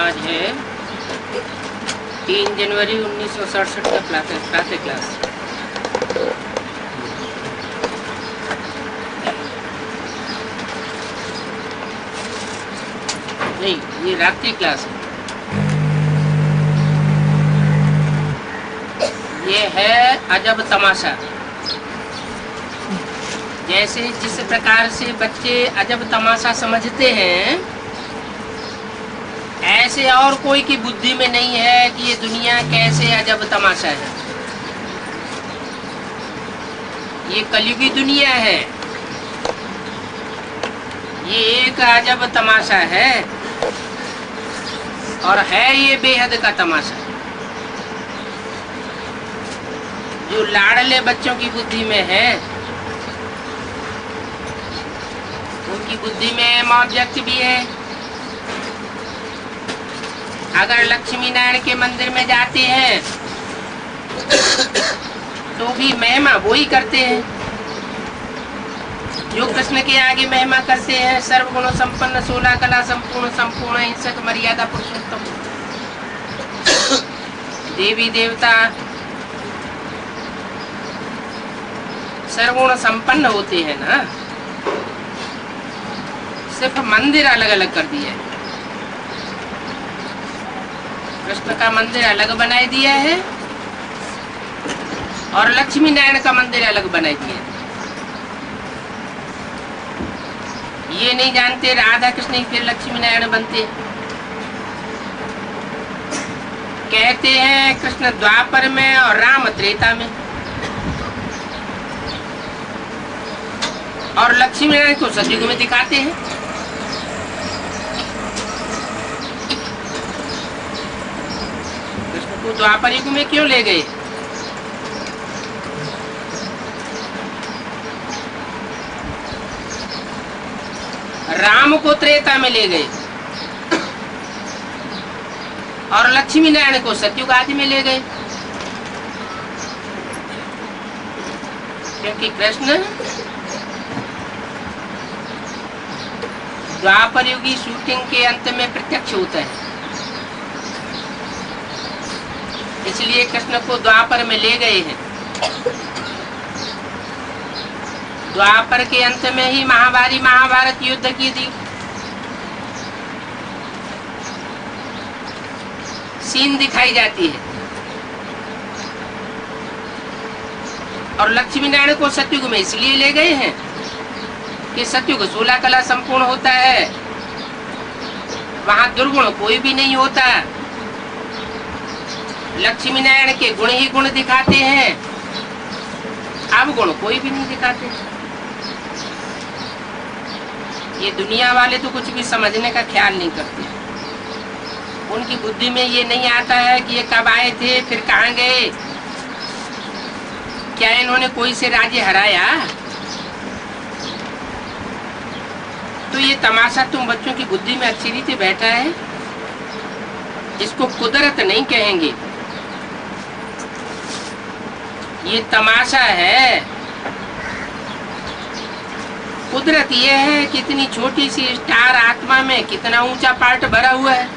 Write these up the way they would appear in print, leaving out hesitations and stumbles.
आज है 3 जनवरी 1967 का प्रातः क्लास। नहीं, ये रात्रि क्लास है। ये है अजब तमाशा। जैसे जिस प्रकार से बच्चे अजब तमाशा समझते हैं, ऐसे और कोई की बुद्धि में नहीं है कि ये दुनिया कैसे अजब तमाशा है। ये कलयुगी दुनिया है, ये एक अजब तमाशा है और है ये बेहद का तमाशा। जो लाडले बच्चों की बुद्धि में है, उनकी बुद्धि में एम ऑब्जेक्ट भी है। अगर लक्ष्मी नारायण के मंदिर में जाते हैं तो भी महिमा वो ही करते हैं जो कृष्ण के आगे महिमा करते हैं। सर्वगुण संपन्न, 16 कला संपूर्ण, संपूर्ण हिंसक, मर्यादा पुरुषोत्तम। देवी देवता सर्वगुण संपन्न होते हैं ना, सिर्फ मंदिर अलग अलग कर दिया है। कृष्ण का मंदिर अलग बनाई दिया है और लक्ष्मी नारायण का मंदिर अलग बनाई दिया है। ये नहीं जानते राधा कृष्ण ही फिर लक्ष्मी नारायण बनते। कहते हैं कृष्ण द्वापर में और राम त्रेता में, और लक्ष्मी नारायण को सतयुग में दिखाते हैं। कृष्ण को द्वापर युग में क्यों ले गए? राम को त्रेता में ले गए और लक्ष्मी नारायण को सतयुग आदि में ले गए, क्योंकि कृष्ण द्वापर युगी शूटिंग के अंत में प्रत्यक्ष होता है। इसलिए कृष्ण को द्वापर में ले गए हैं। द्वापर के अंत में ही महाभारत युद्ध की थी सीन दिखाई जाती है। और लक्ष्मी नारायण को सतयुग में इसलिए ले गए हैं कि सतयुग 16 कला संपूर्ण होता है, वहां दुर्गुण कोई भी नहीं होता। लक्ष्मी नारायण के गुण ही गुण दिखाते हैं, अब गुण कोई भी नहीं दिखाते। ये दुनिया वाले तो कुछ भी समझने का ख्याल नहीं करते। उनकी बुद्धि में ये नहीं आता है कि ये कब आए थे, फिर कहाँ गए, क्या इन्होंने कोई से राज्य हराया। तो ये तमाशा तुम बच्चों की बुद्धि में अच्छी रीति बैठा है, इसको कुदरत नहीं कहेंगे, ये तमाशा है। कुदरत ये है कि इतनी छोटी सी स्टार आत्मा में कितना ऊंचा पार्ट भरा हुआ है,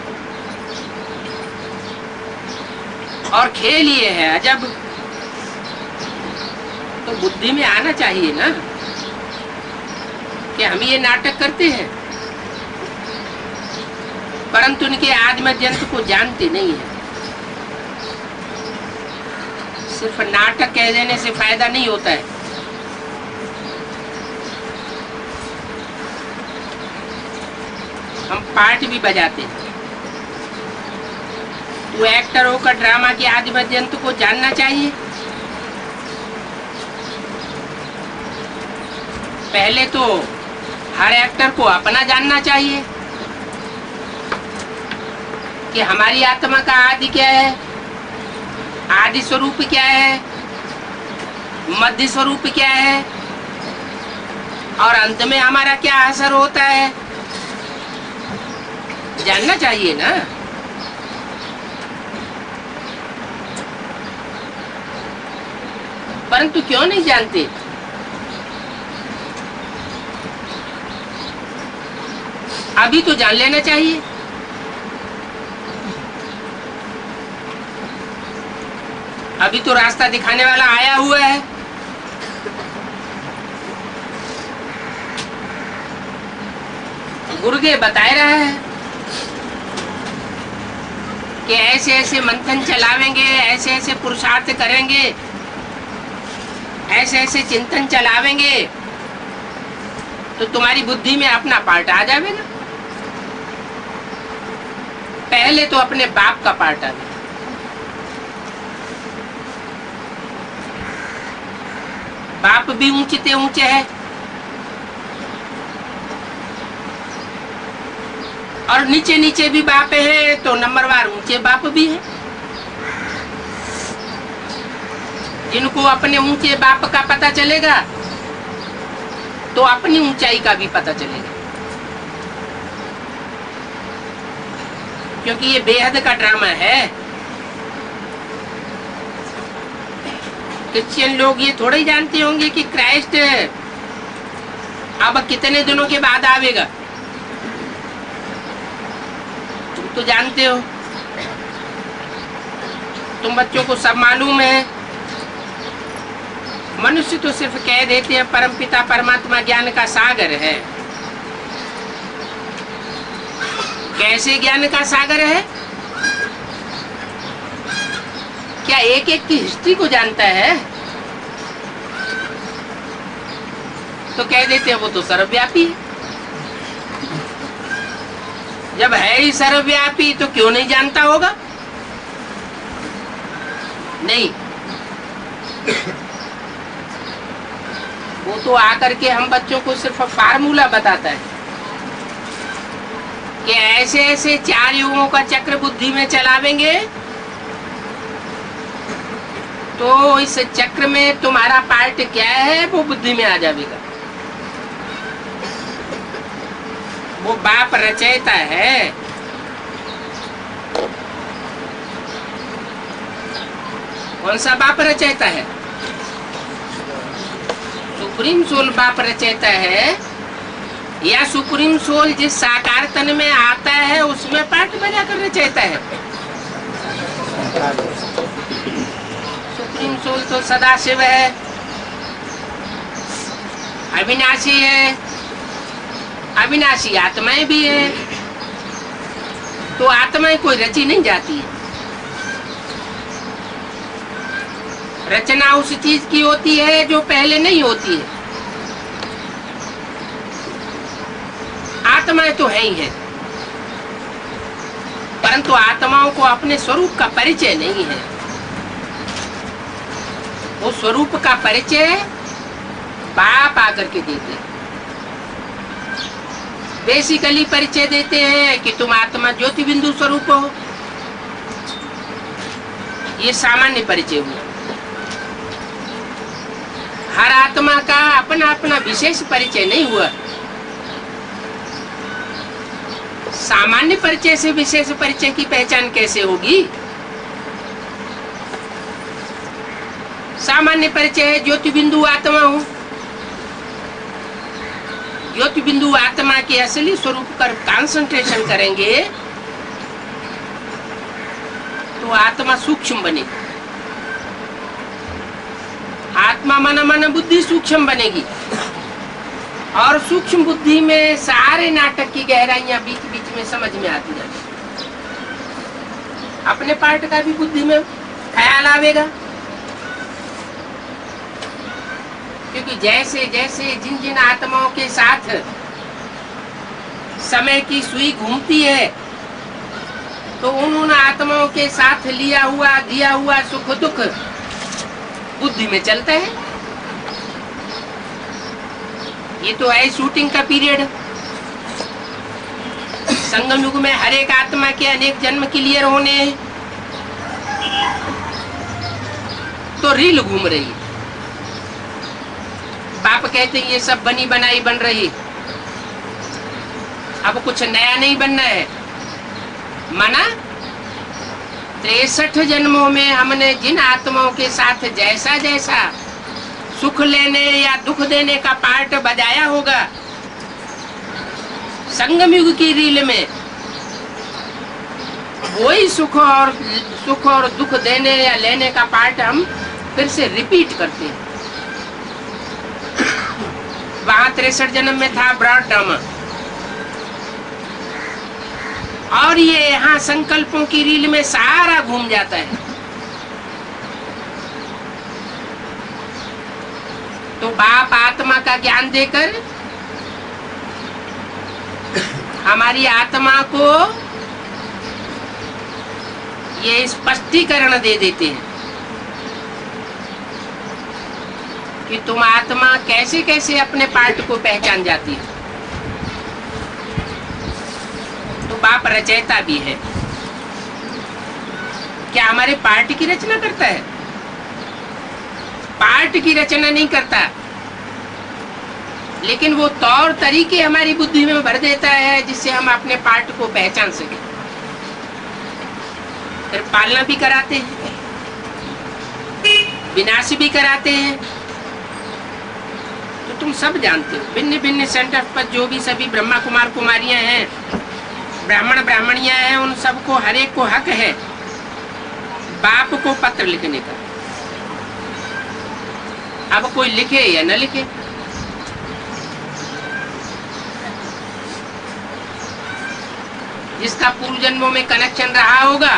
और खेल ये है अजब। तो बुद्धि में आना चाहिए ना कि हम ये नाटक करते हैं, परंतु उनके आत्मजंत को जानते नहीं है। सिर्फ नाटक कह देने से फायदा नहीं होता है। हम पार्ट भी बजाते हैं। वो एक्टर होकर ड्रामा के आदिमजंत को जानना चाहिए। पहले तो हर एक्टर को अपना जानना चाहिए कि हमारी आत्मा का आदि क्या है, आदि स्वरूप क्या है, मध्य स्वरूप क्या है, और अंत में हमारा क्या असर होता है, जानना चाहिए ना। परंतु क्यों नहीं जानते? अभी तो जान लेना चाहिए। अभी तो रास्ता दिखाने वाला आया हुआ है। गुरुदेव बता रहा है कि ऐसे ऐसे मंथन चलावेंगे, ऐसे ऐसे पुरुषार्थ करेंगे, ऐसे ऐसे चिंतन चलावेंगे तो तुम्हारी बुद्धि में अपना पार्ट आ जाएगा। पहले तो अपने बाप का पार्ट आ जाए। बाप भी ऊंचे ऊंचे है और नीचे नीचे भी बाप है, तो नंबरवार ऊंचे बाप भी है। जिनको अपने ऊंचे बाप का पता चलेगा तो अपनी ऊंचाई का भी पता चलेगा, क्योंकि ये बेहद का ड्रामा है। क्रिश्चियन लोग ये थोड़े ही जानते होंगे कि क्राइस्ट अब कितने दिनों के बाद आवेगा। तुम तो जानते हो, तुम बच्चों को सब मालूम है। मनुष्य तो सिर्फ कह देते हैं परमपिता परमात्मा ज्ञान का सागर है। कैसे ज्ञान का सागर है? क्या एक एक की हिस्ट्री को जानता है? तो कह देते हैं वो तो सर्वव्यापी है। जब है ही सर्वव्यापी तो क्यों नहीं जानता होगा? नहीं, वो तो आकर के हम बच्चों को सिर्फ फार्मूला बताता है कि ऐसे ऐसे 4 युगों का चक्र बुद्धि में चलावेंगे तो इस चक्र में तुम्हारा पार्ट क्या है वो बुद्धि में आ जाएगा। वो बाप रचयिता है। कौन सा बाप रचयिता है? सुप्रीम सोल बाप रचयिता है, या सुप्रीम सोल जिस साकार तन में आता है उसमें पार्ट बजाकर रचयिता है? सुप्रीम सोल तो सदाशिव है, अविनाशी है, अविनाशी आत्माएं भी है। तो आत्माएं कोई रची नहीं जाती है। रचना उस चीज की होती है जो पहले नहीं होती है। आत्माएं तो है ही है, परंतु आत्माओं को अपने स्वरूप का परिचय नहीं है। वो स्वरूप का परिचय बाप आकर के देते हैं। बेसिकली परिचय देते हैं कि तुम आत्मा ज्योति बिंदु स्वरूप हो। ये सामान्य परिचय हुआ। हर आत्मा का अपना अपना विशेष परिचय नहीं हुआ। सामान्य परिचय से विशेष परिचय की पहचान कैसे होगी? सामान्य परिचय है ज्योति बिंदु आत्मा हूं। ज्योति बिंदु आत्मा के असली स्वरूप पर कंसंट्रेशन करेंगे तो आत्मा सूक्ष्म बनेगी। आत्मा मन बुद्धि सूक्ष्म बनेगी और सूक्ष्म बुद्धि में सारे नाटक की गहराइयां बीच बीच में समझ में आती जाती। अपने पार्ट का भी बुद्धि में ख्याल आवेगा, क्योंकि जैसे जैसे जिन जिन आत्माओं के साथ समय की सुई घूमती है तो उन आत्माओं के साथ लिया हुआ दिया हुआ सुख दुख बुद्धि में चलता है। ये तो है शूटिंग का पीरियड। संगम युग में हर एक आत्मा के अनेक जन्म क्लियर होने तो रील घूम रही है। बाप कहते हैं ये सब बनी बनाई बन रही, अब कुछ नया नहीं बनना है। माना 63 जन्मों में हमने जिन आत्माओं के साथ जैसा जैसा सुख लेने या दुख देने का पार्ट बजाया होगा, संगम युग की रील में वही सुख और दुख देने या लेने का पार्ट हम फिर से रिपीट करते हैं। वहां 63 जन्म में था ब्रॉड ड्रामा, और ये यहाँ संकल्पों की रील में सारा घूम जाता है। तो बाप आत्मा का ज्ञान देकर हमारी आत्मा को ये स्पष्टीकरण दे देते हैं कि तुम आत्मा कैसे कैसे अपने पार्ट को पहचान जाती है। तो बाप रचयिता भी है। क्या हमारे पार्ट की रचना करता है? पार्ट की रचना नहीं करता, लेकिन वो तौर तरीके हमारी बुद्धि में भर देता है जिससे हम अपने पार्ट को पहचान सके। फिर पालना भी कराते हैं, विनाश भी कराते हैं। तो तुम सब जानते हो, भिन्न भिन्न सेंटर पर जो भी सभी ब्रह्मा कुमार कुमारियां हैं, ब्राह्मण ब्राह्मणियां हैं, उन सबको हर एक को हक है बाप को पत्र लिखने का। अब कोई लिखे या न लिखे, जिसका पूर्व जन्मों में कनेक्शन रहा होगा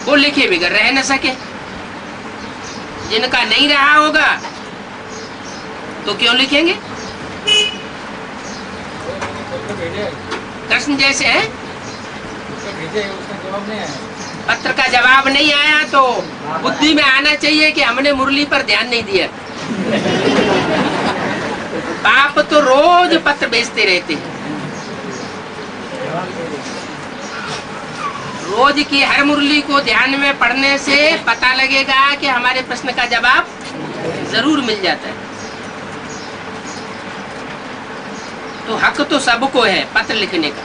वो लिखे बगैर रह न सके, जिनका नहीं रहा होगा तो क्यों लिखेंगे? कृष्ण जैसे है, पत्र का जवाब नहीं आया तो बुद्धि में आना चाहिए कि हमने मुरली पर ध्यान नहीं दिया। बाप तो रोज पत्र भेजते रहते हैं, रोज की हर मुरली को ध्यान में पढ़ने से पता लगेगा कि हमारे प्रश्न का जवाब जरूर मिल जाता है। तो हक तो सबको है पत्र लिखने का।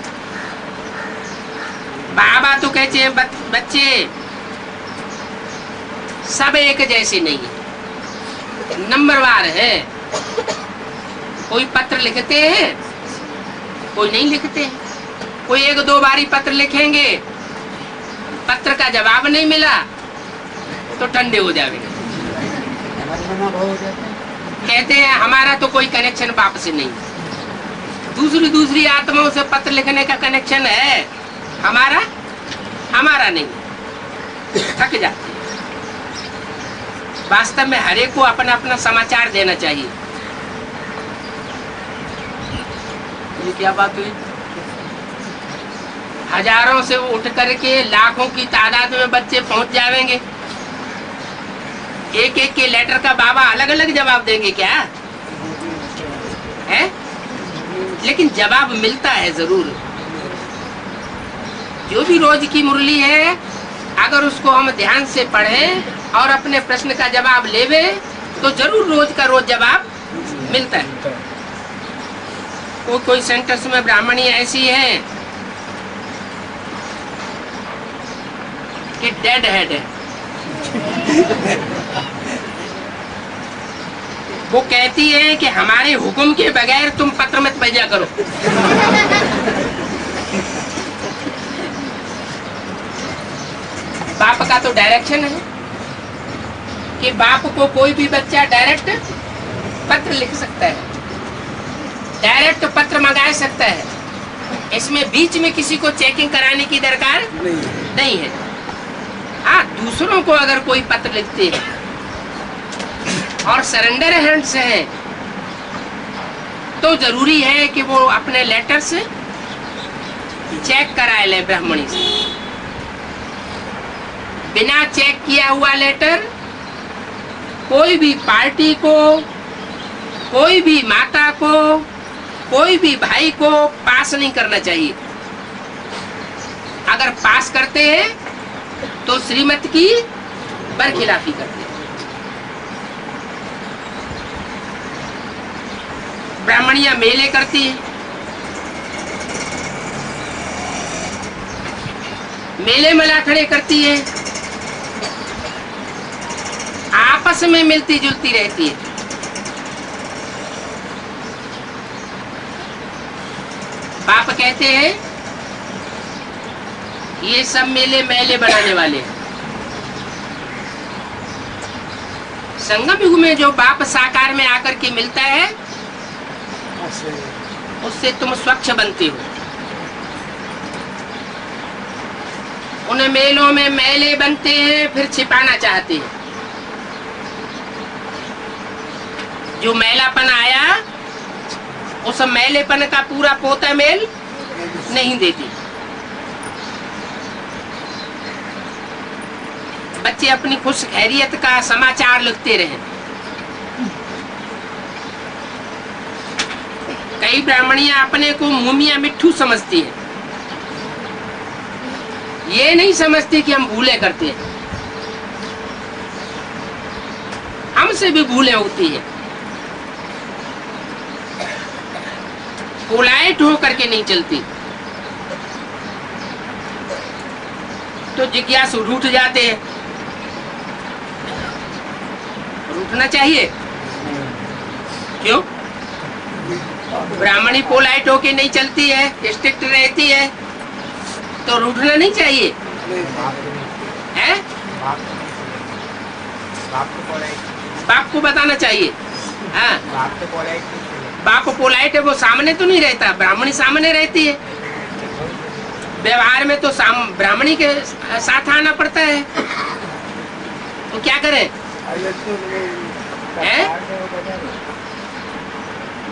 बाबा तो कहते हैं बच्चे सब एक जैसे नहीं है, नंबरवार है। कोई पत्र लिखते हैं, कोई नहीं लिखते हैं। कोई एक दो बारी पत्र लिखेंगे, पत्र का जवाब नहीं मिला तो ठंडे हो जाएंगे। कहते हैं हमारा तो कोई कनेक्शन बाप से नहीं, दूसरी आत्माओं से पत्र लिखने का कनेक्शन है, हमारा नहीं। थक जाते। वास्तव में हर एक को अपना अपना समाचार देना चाहिए। ये क्या बात हुई? हजारों से उठ करके लाखों की तादाद में बच्चे पहुंच जाएंगे, एक एक के लेटर का बाबा अलग अलग जवाब देंगे क्या है? लेकिन जवाब मिलता है जरूर। जो भी रोज की मुरली है, अगर उसको हम ध्यान से पढ़ें और अपने प्रश्न का जवाब लेवे तो जरूर रोज का रोज जवाब मिलता है। कोई सेंटर्स में ब्राह्मणी ऐसी है कि डेड हेड है। वो कहती है कि हमारे हुक्म के बगैर तुम पत्र मत भेजा करो। बाप का तो डायरेक्शन है कि बाप को कोई भी बच्चा डायरेक्ट पत्र लिख सकता है, डायरेक्ट पत्र मंगा सकता है। इसमें बीच में किसी को चेकिंग कराने की दरकार नहीं है। हाँ, दूसरों को अगर कोई पत्र लिखते हैं और सरेंडर हैंड्स है तो जरूरी है कि वो अपने लेटर से चेक कराए ले ब्राह्मणी से। बिना चेक किया हुआ लेटर कोई भी पार्टी को, कोई भी माता को, कोई भी भाई को पास नहीं करना चाहिए। अगर पास करते हैं तो श्रीमत की बरखिलाफी करते हैं। ब्राह्मणियां मेले करती है, मेले मेला खड़े करती है, आपस में मिलती जुलती रहती है। बाप कहते हैं ये सब मेले मैले बनाने वाले हैं। संगम युग में जो बाप साकार में आकर के मिलता है उससे तुम स्वच्छ बनते हो। उन मेलों में मैले बनते हैं, फिर छिपाना चाहते हैं। जो मैलापन आया उस मैलेपन का पूरा पोता मेल नहीं देती। बच्चे अपनी खुश खैरियत का समाचार लिखते रहे। कई ब्राह्मणियां अपने को मुमिया मिट्ठू समझती हैं। ये नहीं समझती कि हम भूले करते हैं। हमसे भी भूलें होती है। पोलाइट हो करके नहीं चलती तो जिज्ञासु रूठ जाते हैं। रूठना चाहिए क्यों? ब्राह्मणी पोलाइट होके नहीं चलती है, स्ट्रिक्ट रहती है, तो रूठना नहीं चाहिए है? बाप को बताना चाहिए। हाँ, बाप पोलाइट है, वो सामने तो नहीं रहता, ब्राह्मणी सामने रहती है। व्यवहार में तो ब्राह्मणी के साथ आना पड़ता है, तो क्या करें?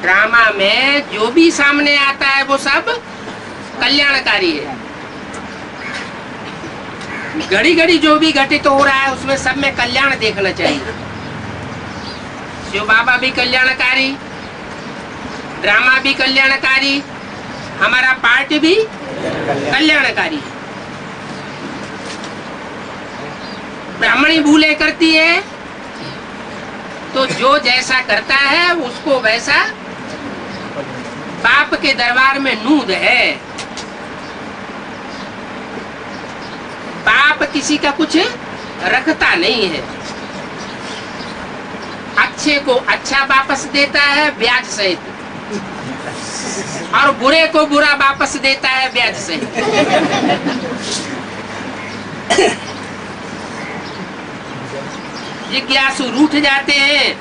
ड्रामा में जो भी सामने आता है वो सब कल्याणकारी है। घड़ी घड़ी जो भी घटित हो रहा है उसमें सब में कल्याण देखना चाहिए। शिव बाबा भी कल्याणकारी, ड्रामा भी कल्याणकारी, हमारा पार्ट भी कल्याणकारी। ब्राह्मणी भूले करती है तो जो जैसा करता है उसको वैसा बाप के दरबार में नूद है। बाप किसी का कुछ रखता नहीं है। अच्छे को अच्छा वापस देता है ब्याज सहित, और बुरे को बुरा वापस देता है ब्याज सहित। जिज्ञासु रूठ जाते हैं,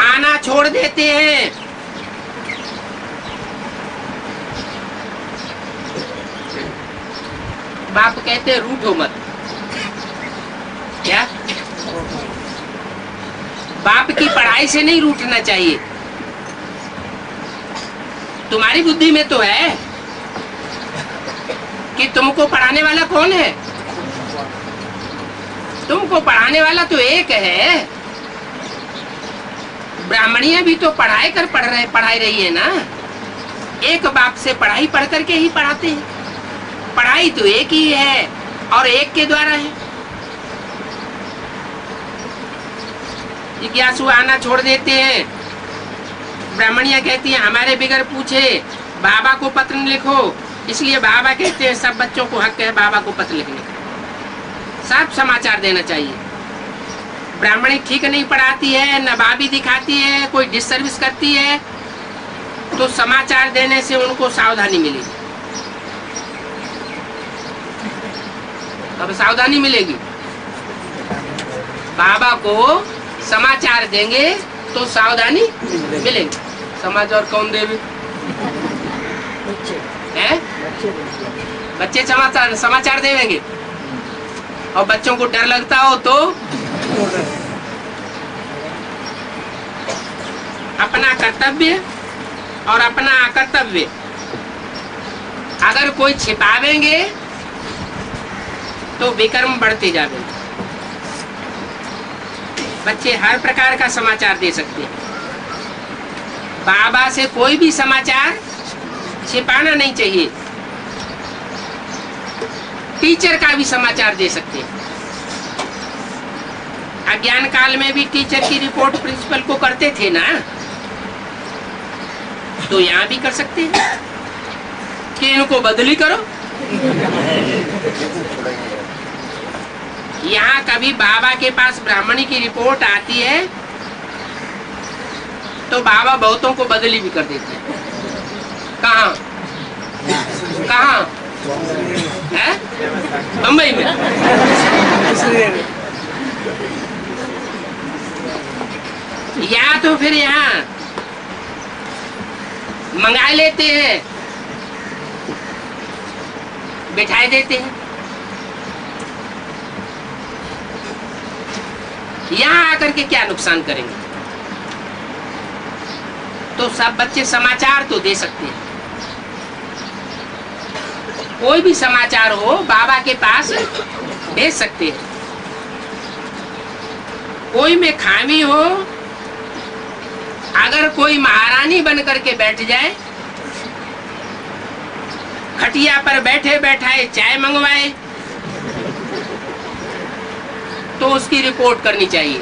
आना छोड़ देते हैं। बाप कहते हैं रूठो मत। क्या? बाप की पढ़ाई से नहीं रूठना चाहिए। तुम्हारी बुद्धि में तो है कि तुमको पढ़ाने वाला कौन है। तुमको पढ़ाने वाला तो एक है। ब्राह्मणियां भी तो पढ़ाई रही है ना। एक बाप से पढ़ाई पढ़ करके ही पढ़ाते हैं। पढ़ाई तो एक ही है और एक के द्वारा है। जिज्ञासु आना छोड़ देते हैं। ब्राह्मणियां कहती हैं हमारे बिगर पूछे बाबा को पत्र लिखो, इसलिए बाबा कहते हैं सब बच्चों को हक है बाबा को पत्र लिखने का। साफ समाचार देना चाहिए। ब्राह्मणी ठीक नहीं पढ़ाती है, नवाबी दिखाती है, कोई डिसर्विस करती है, तो समाचार देने से उनको सावधानी मिलेगी। अब सावधानी मिलेगी। बाबा को समाचार देंगे तो सावधानी मिलेगी। समाचार कौन देवे? बच्चे समाचार देंगे। और बच्चों को डर लगता हो तो अपना कर्तव्य और अपना अकर्तव्य अगर कोई छिपावेंगे तो विक्रम बढ़ते जाएंगे। बच्चे हर प्रकार का समाचार दे सकते हैं। बाबा से कोई भी समाचार छिपाना नहीं चाहिए। टीचर का भी समाचार दे सकते हैं। अज्ञान काल में भी टीचर की रिपोर्ट प्रिंसिपल को करते थे ना, तो यहाँ भी कर सकते हैं कि इनको बदली करो। यहाँ कभी बाबा के पास ब्राह्मणी की रिपोर्ट आती है तो बाबा बहुतों को बदली भी कर देते हैं। कहाँ है बम्बई में। या तो फिर यहाँ मंगा लेते हैं, बिठाए देते हैं। यहाँ आकर के क्या नुकसान करेंगे? तो सब बच्चे समाचार तो दे सकते हैं, कोई भी समाचार हो बाबा के पास भेज सकते हैं। कोई में खामी हो, अगर कोई महारानी बन करके बैठ जाए, खटिया पर बैठे बैठाए चाय मंगवाए, तो उसकी रिपोर्ट करनी चाहिए।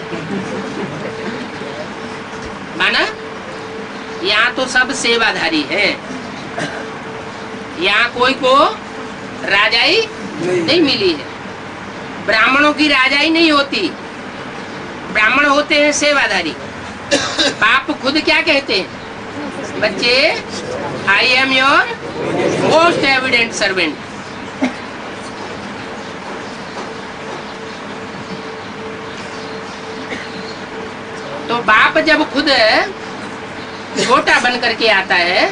माना यहाँ तो सब सेवाधारी है, यहाँ कोई को राजाई नहीं मिली है। ब्राह्मणों की राजाई नहीं होती, ब्राह्मण होते हैं सेवाधारी। बाप खुद क्या कहते हैं? बच्चे, I am your most evident servant. तो बाप जब खुद छोटा बन करके आता है,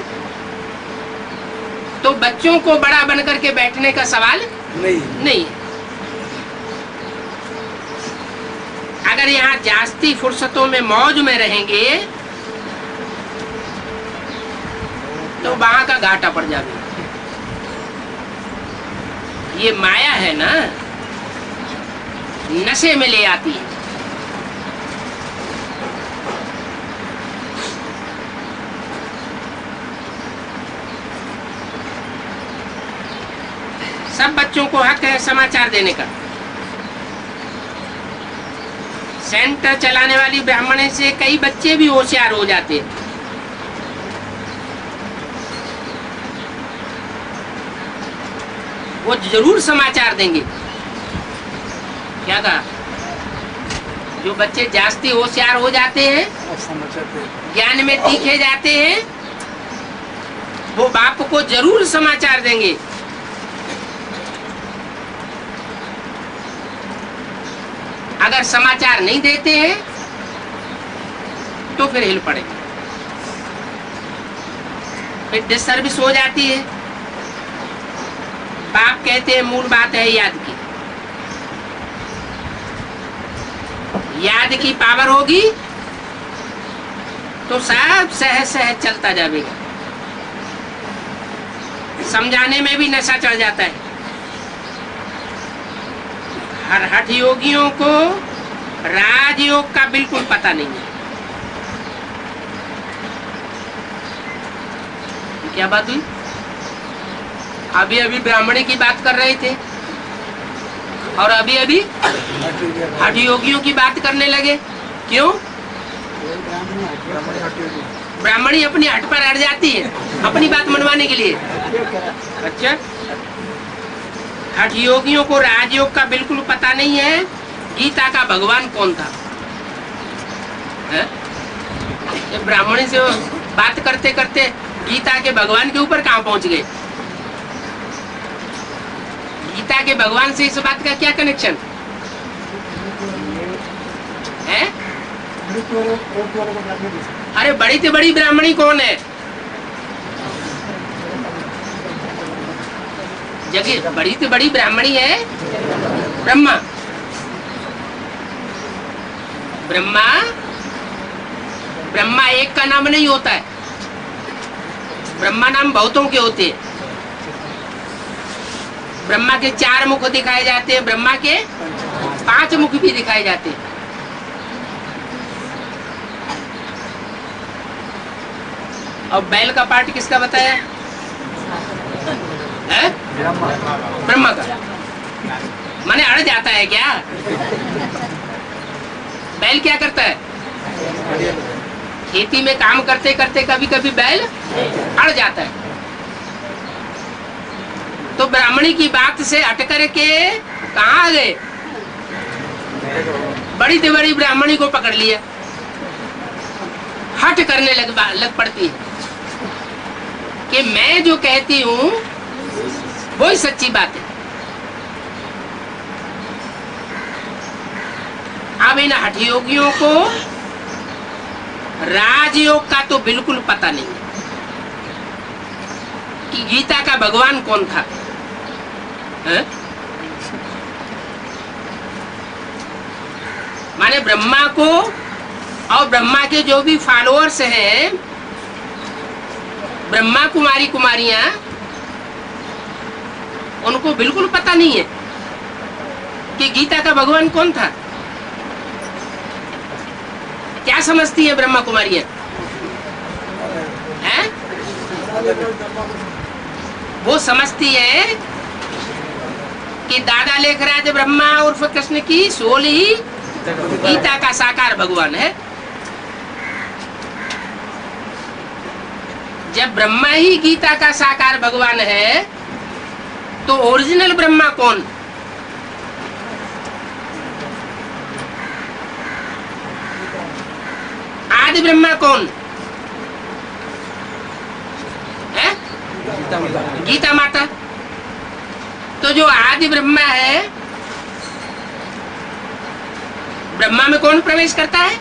तो बच्चों को बड़ा बन करके बैठने का सवाल नहीं है। अगर यहाँ जास्ती फुर्सतों में मौज में रहेंगे तो वहां का घाटा पड़ जाएगा। ये माया है ना, नशे में ले आती है। सब बच्चों को हक है समाचार देने का। सेंटर चलाने वाली ब्राह्मणी से कई बच्चे भी होशियार हो जाते हैं। वो जरूर समाचार देंगे। क्या कहा? जो बच्चे जास्ती होशियार हो जाते हैं, ज्ञान में तीखे जाते हैं, वो बाप को जरूर समाचार देंगे। अगर समाचार नहीं देते हैं तो फिर हिल पड़े, फिर डिसर्विस हो जाती है। बाप कहते हैं मूल बात है याद की। याद की पावर होगी तो सब सहज सहज चलता जाएगा। समझाने में भी नशा चढ़ जाता है। हर हठ योगियों को राजयोग का बिल्कुल पता नहीं है। क्या बात हुई? अभी अभी ब्राह्मणी की बात कर रहे थे और अभी अभी हठ योगियों की बात करने लगे। क्यों? ब्राह्मणी अपनी हट पर अड़ जाती है अपनी बात मनवाने के लिए। अच्छा, हठ योगियों को राजयोग का बिल्कुल पता नहीं है। गीता का भगवान कौन था? ये ब्राह्मणी से बात करते करते गीता के भगवान के ऊपर कहां पहुंच गए? गीता के भगवान से इस बात का क्या कनेक्शन है? अरे बड़ी से बड़ी ब्राह्मणी कौन है? जगह बड़ी से बड़ी ब्राह्मणी है ब्रह्मा। ब्रह्मा ब्रह्मा एक का नाम नहीं होता है, ब्रह्मा नाम बहुतों के होते हैं। ब्रह्मा के 4 मुख दिखाए जाते हैं, ब्रह्मा के 5 मुख भी दिखाए जाते हैं। और बैल का पार्ट किसका बताया है? ब्रह्मा का। माने अड़ जाता है क्या? बैल क्या करता है? खेती में काम करते करते कभी कभी बैल अड़ जाता है। तो ब्राह्मणी की बात से हट करके कहाँ आ गए? बड़ी से बड़ी ब्राह्मणी को पकड़ लिया, हट करने लग पड़ती है कि मैं जो कहती हूँ वही सच्ची बात है। अब इन हठयोगियों को राजयोग का तो बिल्कुल पता नहीं है कि गीता का भगवान कौन था। है? माने ब्रह्मा को और ब्रह्मा के जो भी फॉलोअर्स हैं, ब्रह्मा कुमारी कुमारियां, उनको बिल्कुल पता नहीं है कि गीता का भगवान कौन था। क्या समझती है ब्रह्मा कुमारियां? हैं? वो समझती है कि दादा लेखराज ब्रह्मा उर्फ कृष्ण की सोल ही गीता का साकार भगवान है। जब ब्रह्मा ही गीता का साकार भगवान है तो ओरिजिनल ब्रह्मा कौन? आदि ब्रह्मा कौन है? गीता माता। तो जो आदि ब्रह्मा है, ब्रह्मा में कौन प्रवेश करता है?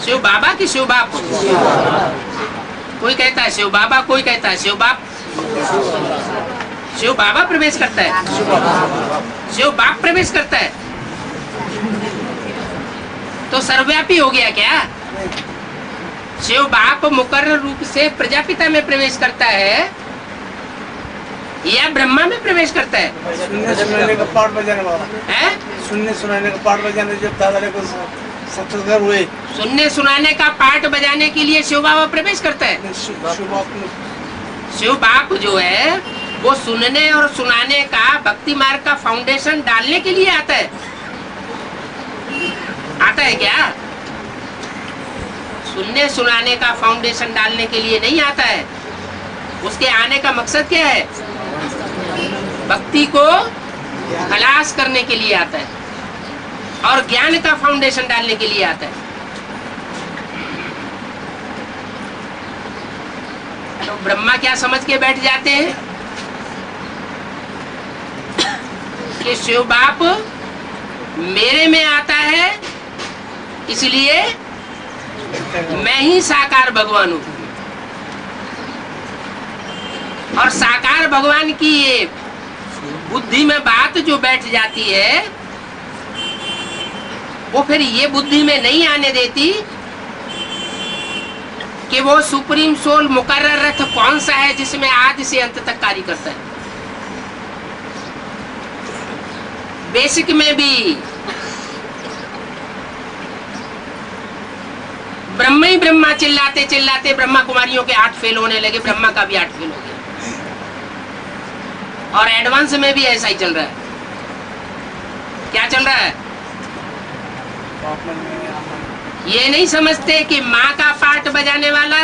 शिव बाबा की शिव बाप? कोई कहता है शिव बाबा, कोई कहता है शिव बाप। शिव बाबा प्रवेश करता है, शिव बाप प्रवेश करता है, तो सर्वव्यापी हो गया क्या? शिव बाप मुकर्रर रूप से प्रजापिता में प्रवेश करता है या ब्रह्मा में प्रवेश करता है? सुनने सुनाने का पाठ बजाने वाला है? सुनने सुनाने का पाठ बजाने जब दादा को सत्संग हुए, सुनने सुनाने का पाठ बजाने के लिए शिव बाबा प्रवेश करता है। शिव बाप जो है वो सुनने और सुनाने का भक्ति मार्ग का फाउंडेशन डालने के लिए आता है। आता है क्या? सुनने सुनाने का फाउंडेशन डालने के लिए नहीं आता है। उसके आने का मकसद क्या है? भक्ति को खलास करने के लिए आता है और ज्ञान का फाउंडेशन डालने के लिए आता है। तो ब्रह्मा क्या समझ के बैठ जाते हैं कि शिव बाप मेरे में आता है, इसलिए मैं ही साकार भगवान हूं। और साकार भगवान की ये बुद्धि में बात जो बैठ जाती है, वो फिर ये बुद्धि में नहीं आने देती कि वो सुप्रीम सोल मुकर्रर रथ कौन सा है जिसमें आदि से अंत तक कार्य करता है। बेसिक में भी ब्रह्मा ही ब्रह्मा चिल्लाते चिल्लाते ब्रह्मा कुमारियों के 8 फेल होने लगे, ब्रह्मा का भी 8 फेल हो गया। और एडवांस में भी ऐसा ही चल रहा है। क्या चल रहा है? ये नहीं समझते कि माँ का पाठ बजाने वाला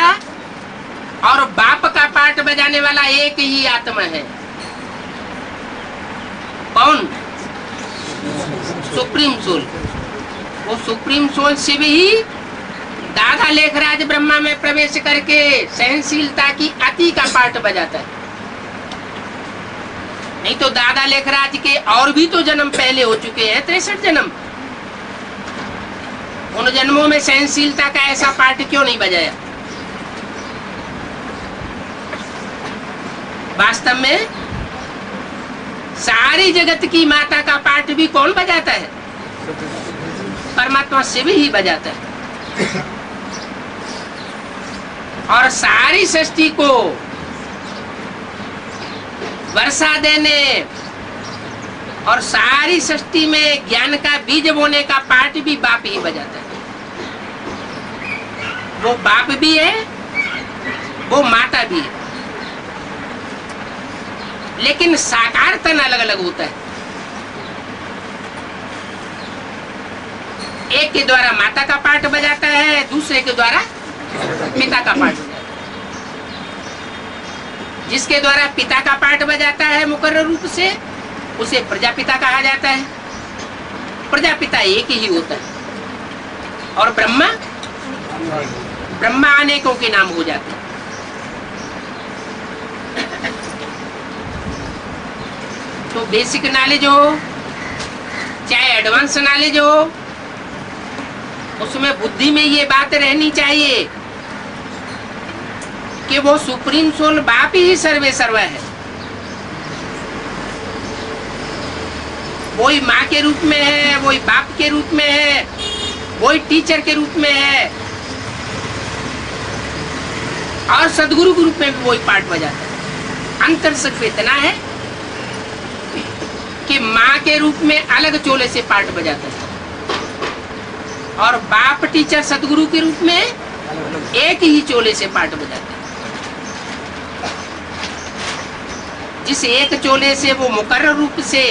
और बाप का पाठ बजाने वाला एक ही आत्मा है। कौन? Supreme soul. वो सुप्रीम सोल शिव ही दादा लेखराज ब्रह्मा में प्रवेश करके सहनशीलता की अति का पाठ बजाता है। नहीं तो दादा लेखराज के और भी तो जन्म पहले हो चुके हैं, 63 जन्म। उन जन्मों में सहनशीलता का ऐसा पाठ क्यों नहीं बजाया? वास्तव में सारी जगत की माता का पाठ भी कौन बजाता है? परमात्मा शिव ही बजाता है। और सारी सृष्टि को वर्षा देने और सारी सृष्टि में ज्ञान का बीज बोने का पाठ भी बाप ही बजाता है। वो बाप भी है, वो माता भी है, लेकिन साकार तन अलग अलग होता है। एक के द्वारा माता का पाठ बजाता है, दूसरे के द्वारा पिता का पाठ बजाता है। जिसके द्वारा पिता का पाठ बजाता है मुकर्रर रूप से, उसे प्रजापिता कहा जाता है। प्रजापिता एक ही होता है और ब्रह्मा ब्रह्मा अनेकों के नाम हो जाते हैं। तो बेसिक नॉलेज हो चाहे एडवांस नॉलेज हो, उसमें बुद्धि में ये बात रहनी चाहिए कि वो सुप्रीम सोल बाप ही सर्वे सर्व है। वही माँ के रूप में है, वही बाप के रूप में है, वही टीचर के रूप में है, और सदगुरु के रूप में भी वही पार्ट बजाता है। अंतर सिर्फ इतना है कि माँ के रूप में अलग चोले से पार्ट बजाता है, और बाप टीचर सदगुरु के रूप में एक ही चोले से पार्ट बजाता है। जिस एक चोले से वो मुकर्रर रूप से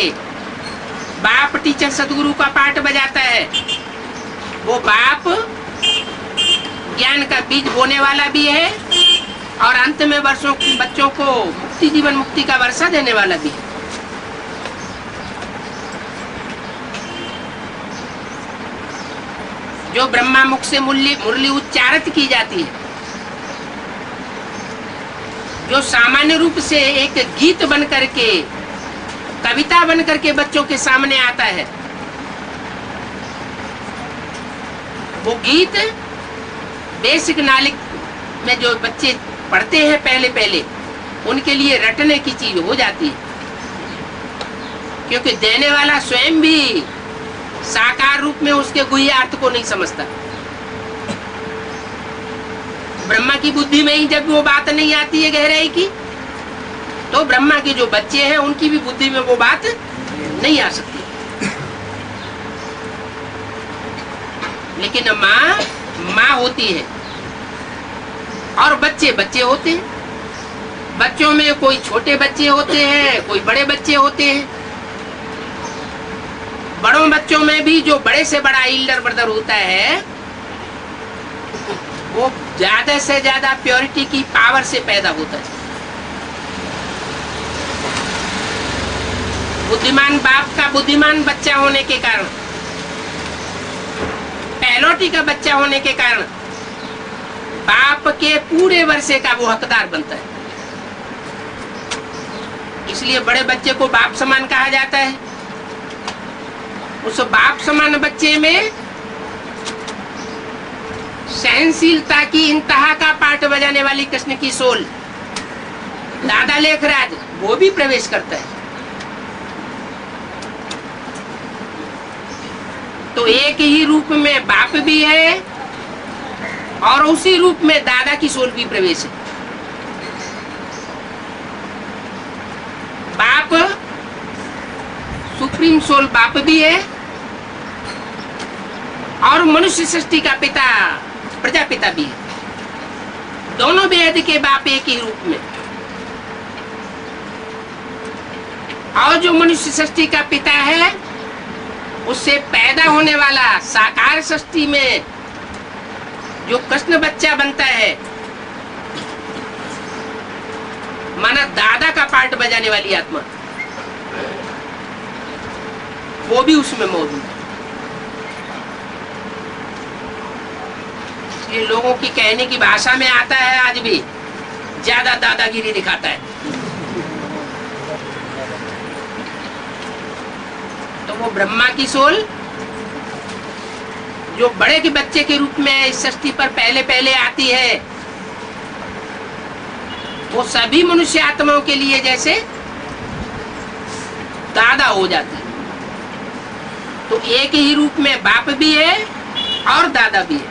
बाप टीचर सदगुरु का पार्ट बजाता है, वो बाप ज्ञान का बीज बोने वाला भी है, और अंत में बच्चों को मुक्ति, जीवन मुक्ति का वर्षा देने वाला भी है। जो ब्रह्मा मुख से मुरली उच्चारित की जाती है, जो सामान्य रूप से एक गीत बन करके, कविता बन करके बच्चों के सामने आता है, वो गीत बेसिक नॉलेज में जो बच्चे पढ़ते हैं पहले उनके लिए रटने की चीज हो जाती है, क्योंकि देने वाला स्वयं भी साकार रूप में उसके गुह्य अर्थ को नहीं समझता। ब्रह्मा की बुद्धि में ही जब वो बात नहीं आती है गहराई की, तो ब्रह्मा के जो बच्चे हैं उनकी भी बुद्धि में वो बात नहीं आ सकती। लेकिन माँ होती है और बच्चे बच्चे होते हैं। बच्चों में कोई छोटे बच्चे होते हैं, कोई बड़े बच्चे होते हैं। बड़ों बच्चों में भी जो बड़े से बड़ा एल्डर ब्रदर होता है, वो ज्यादा से ज्यादा प्योरिटी की पावर से पैदा होता है। बुद्धिमान बाप का बुद्धिमान बच्चा होने के कारण, पहलोटी का बच्चा होने के कारण बाप के पूरे वर्षे का वो हकदार बनता है। इसलिए बड़े बच्चे को बाप समान कहा जाता है। उस बाप समान बच्चे में सहनशीलता की इंतहा का पाठ बजाने वाली कृष्ण की सोल दादा लेखराज वो भी प्रवेश करता है। तो एक ही रूप में बाप भी है और उसी रूप में दादा की सोल भी प्रवेश है। बाप सुप्रीम सोल बाप भी है और मनुष्य सृष्टि का पिता प्रजापिता भी है। दोनों वेद के बाप एक ही रूप में। और जो मनुष्य सृष्टि का पिता है, उससे पैदा होने वाला साकार सृष्टि में जो कृष्ण बच्चा बनता है, माना दादा का पार्ट बजाने वाली आत्मा, वो भी उसमें मौजूद है। ये लोगों की कहने की भाषा में आता है, आज भी ज्यादा दादागिरी दिखाता है। तो वो ब्रह्मा की सोल जो बड़े के बच्चे के रूप में इस सृष्टि पर पहले आती है, वो सभी मनुष्य आत्माओं के लिए जैसे दादा हो जाती है। तो एक ही रूप में बाप भी है और दादा भी है।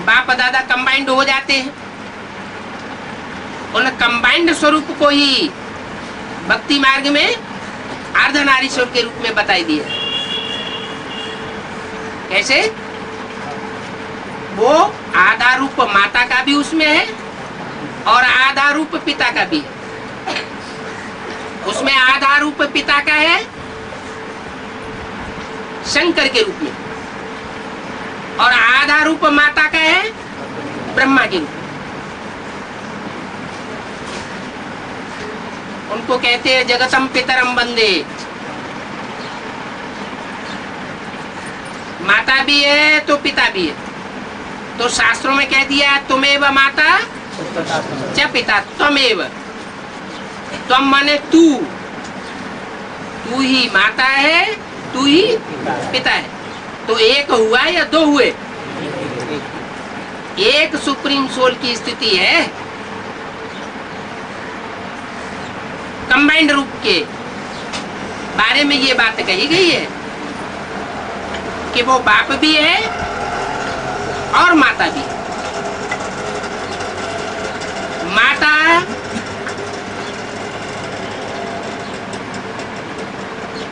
बाप दादा कंबाइंड हो जाते हैं। उन कंबाइंड स्वरूप को ही भक्ति मार्ग में अर्धनारीश्वर के रूप में बताई दिया। कैसे? वो आधा रूप माता का भी उसमें है और आधा रूप पिता का भी है। उसमें आधा रूप पिता का है शंकर के रूप में, और आधा रूप माता का है ब्रह्मा के रूप में। उनको कहते हैं जगतम पितरम वंदे। माता भी है तो पिता भी है। तो शास्त्रों में कह दिया तुमेव माता च पिता त्वमेव। त्वम माने तू ही माता है तू ही पिता है। तो एक हुआ या दो हुए? एक सुप्रीम सोल की स्थिति है। कंबाइंड रूप के बारे में ये बात कही गई है कि वो बाप भी है और माता भी। माता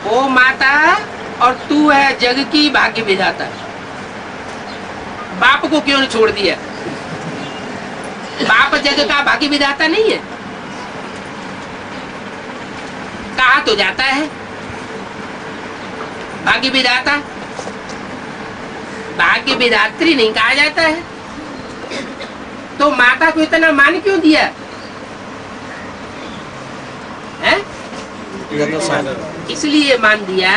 वो माता और तू है जग की भाग्य विधाता। बाप को क्यों नहीं छोड़ दिया? बाप जग का भाग्य विधाता नहीं है? कहा तो जाता है भाग्य विधाता, भाग्य विधात्री नहीं कहा जाता है। तो माता को इतना मान क्यों दिया है? इसलिए मान दिया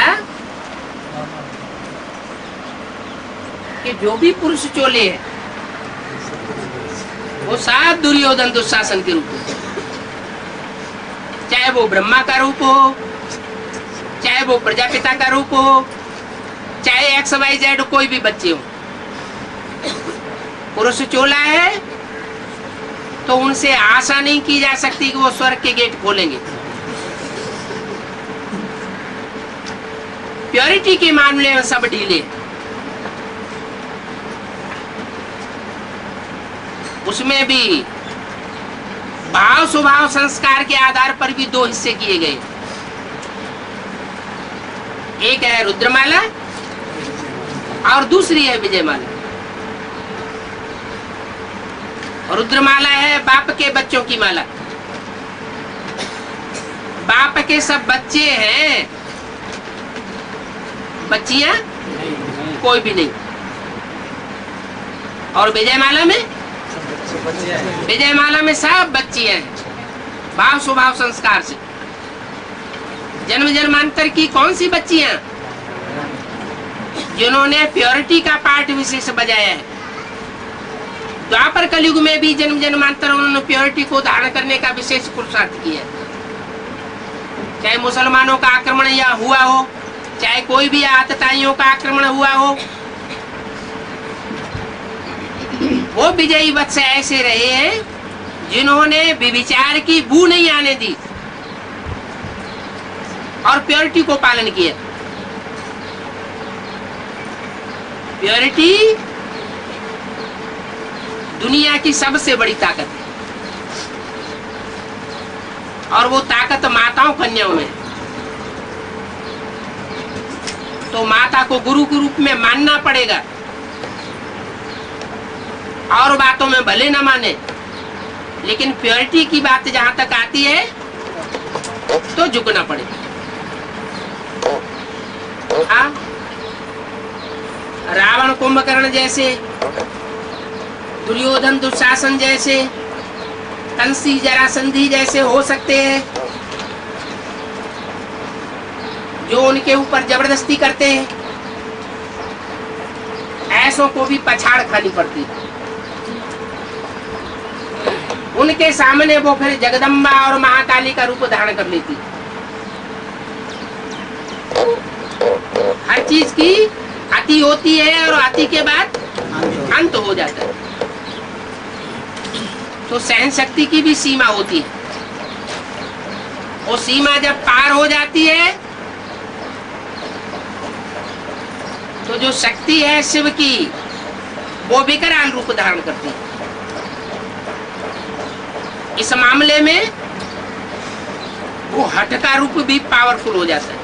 कि जो भी पुरुष चोले है वो सब दुर्योधन दुशासन के रूप में, चाहे वो ब्रह्मा का रूप हो, चाहे वो प्रजापिता का रूप हो, चाहे एक्स वाई जेड कोई भी बच्चे हो, पुरुष चोला है तो उनसे आशा नहीं की जा सकती कि वो स्वर्ग के गेट खोलेंगे। प्योरिटी के मामले में सब ढीले, उसमें भी भाव स्वभाव संस्कार के आधार पर भी दो हिस्से किए गए। एक है रुद्रमाला और दूसरी है विजयमाला। रुद्रमाला है बाप के बच्चों की माला। बाप के सब बच्चे हैं, बच्चियां कोई भी नहीं। और विजयमाला में, विजयमाला में सब बच्चियां हैं भाव स्वभाव संस्कार से। जन्म जन्मांतर की कौन सी बच्चियां? जिन्होंने प्योरिटी का पार्ट विशेष बजाया है। द्वापर कलयुग में भी जन्म जन्मांतर उन्होंने प्योरिटी को धारण करने का विशेष पुरुषार्थ किया। चाहे मुसलमानों का आक्रमण या हुआ हो, चाहे कोई भी आतताइयों का आक्रमण हुआ हो, वो विजयी वत्स ऐसे रहे हैं जिन्होंने विविचार की बू नहीं आने दी और प्योरिटी को पालन किया। प्योरिटी दुनिया की सबसे बड़ी ताकत है और वो ताकत माताओं कन्याओं में। तो माता को गुरु के रूप में मानना पड़ेगा और बातों में भले न माने, लेकिन प्योरिटी की बात जहां तक आती है तो झुकना पड़ेगा। हाँ, रावण कुंभकर्ण जैसे, दुर्योधन दुशासन जैसे, कंसी जरासंधी जैसे हो सकते हैं जो उनके ऊपर जबरदस्ती करते हैं, ऐसों को भी पछाड़ खानी पड़ती है। उनके सामने वो फिर जगदम्बा और महाकाली का रूप धारण कर लेती। हर चीज की अति होती है और अति के बाद अंत हो जाता है। तो सहन शक्ति की भी सीमा होती है। वो सीमा जब पार हो जाती है तो जो शक्ति है शिव की वो विकराल रूप धारण करती है। इस मामले में वो हठ का रूप भी पावरफुल हो जाता है।